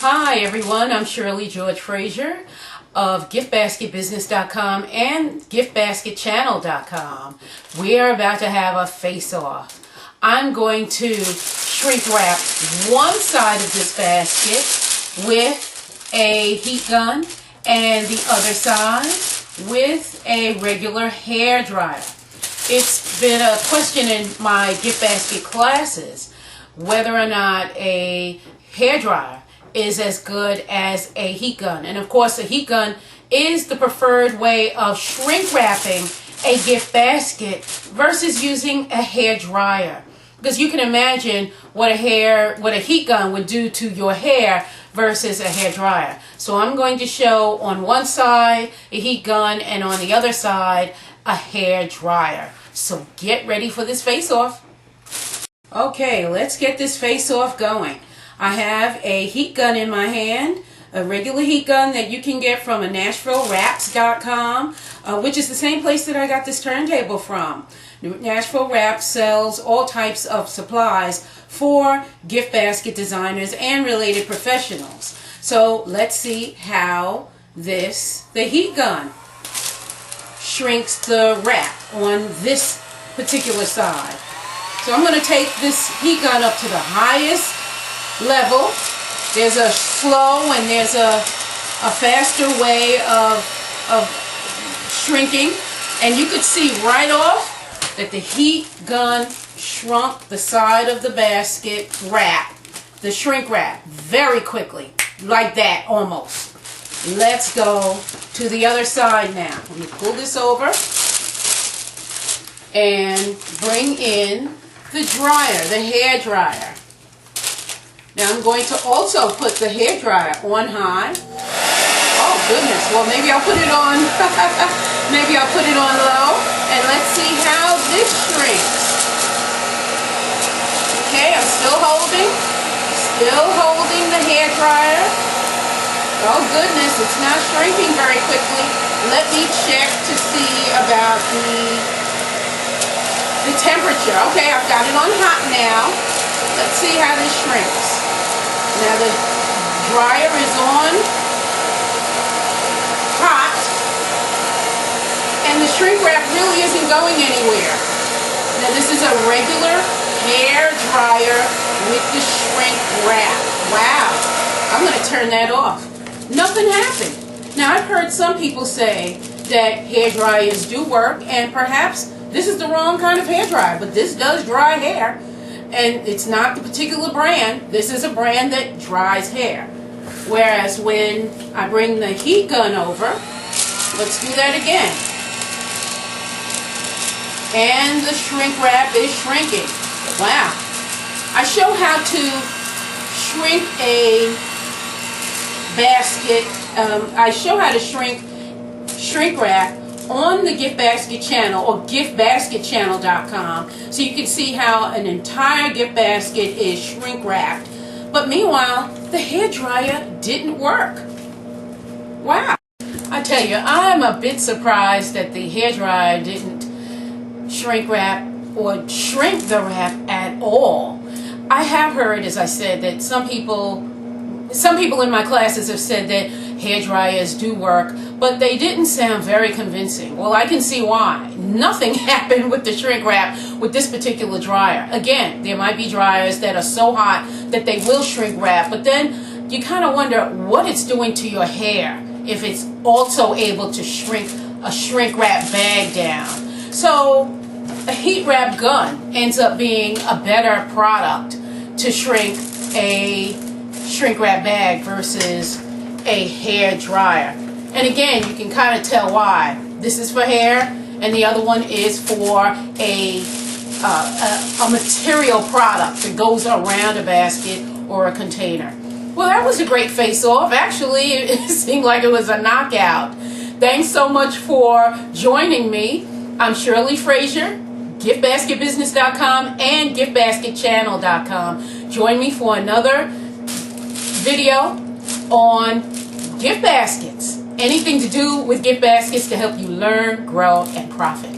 Hi everyone, I'm Shirley George Frazier of giftbasketbusiness.com and giftbasketchannel.com. We are about to have a face-off. I'm going to shrink wrap one side of this basket with a heat gun and the other side with a regular hair dryer. It's been a question in my gift basket classes whether or not a hair dryer is as good as a heat gun. And of course, a heat gun is the preferred way of shrink wrapping a gift basket versus using a hair dryer. Because you can imagine what a heat gun would do to your hair versus a hair dryer. So I'm going to show on one side a heat gun and on the other side a hair dryer. So get ready for this face-off. Okay, let's get this face-off going. I have a heat gun in my hand, a regular heat gun that you can get from NashvilleWraps.com, which is the same place that I got this turntable from. Nashville Wraps sells all types of supplies for gift basket designers and related professionals. So let's see how the heat gun shrinks the wrap on this particular side. So I'm going to take this heat gun up to the highest level. There's a slow and there's a faster way of shrinking, and you could see right off that the heat gun shrunk the side of the basket wrap, the shrink wrap, very quickly, like that almost. Let's go to the other side now. Let me pull this over and bring in the dryer, the hair dryer. Now I'm going to also put the hair dryer on high. Oh goodness, well maybe I'll put it on, maybe I'll put it on low, and let's see how this shrinks. Okay, I'm still holding the hair dryer. Oh goodness, it's not shrinking very quickly. Let me check to see about the temperature. Okay, I've got it on hot now. Let's see how this shrinks. Now the dryer is on hot, and the shrink wrap really isn't going anywhere. Now this is a regular hair dryer with the shrink wrap. Wow, I'm going to turn that off. Nothing happened. Now I've heard some people say that hair dryers do work, and perhaps this is the wrong kind of hair dryer, but this does dry hair. And it's not the particular brand. This is a brand that dries hair. Whereas when I bring the heat gun over, let's do that again. And the shrink wrap is shrinking. Wow. I show how to shrink a basket. I show how to shrink wrap on the Gift Basket channel or giftbasketchannel.com, so you can see how an entire gift basket is shrink wrapped. But meanwhile, the hair dryer didn't work. Wow. I tell you, I'm a bit surprised that the hair dryer didn't shrink wrap or shrink the wrap at all. I have heard, as I said, that some people in my classes have said that hair dryers do work, but they didn't sound very convincing. Well, I can see why. Nothing happened with the shrink wrap with this particular dryer. Again, there might be dryers that are so hot that they will shrink wrap, but then you kind of wonder what it's doing to your hair if it's also able to shrink a shrink wrap bag down. So a heat wrap gun ends up being a better product to shrink a shrink wrap bag versus a hair dryer. And again, you can kind of tell why. This is for hair, and the other one is for a material product that goes around a basket or a container. Well, that was a great face-off. Actually, it seemed like it was a knockout. Thanks so much for joining me. I'm Shirley Frazier, giftbasketbusiness.com and giftbasketchannel.com. Join me for another video on gift baskets. Anything to do with gift baskets to help you learn, grow, and profit.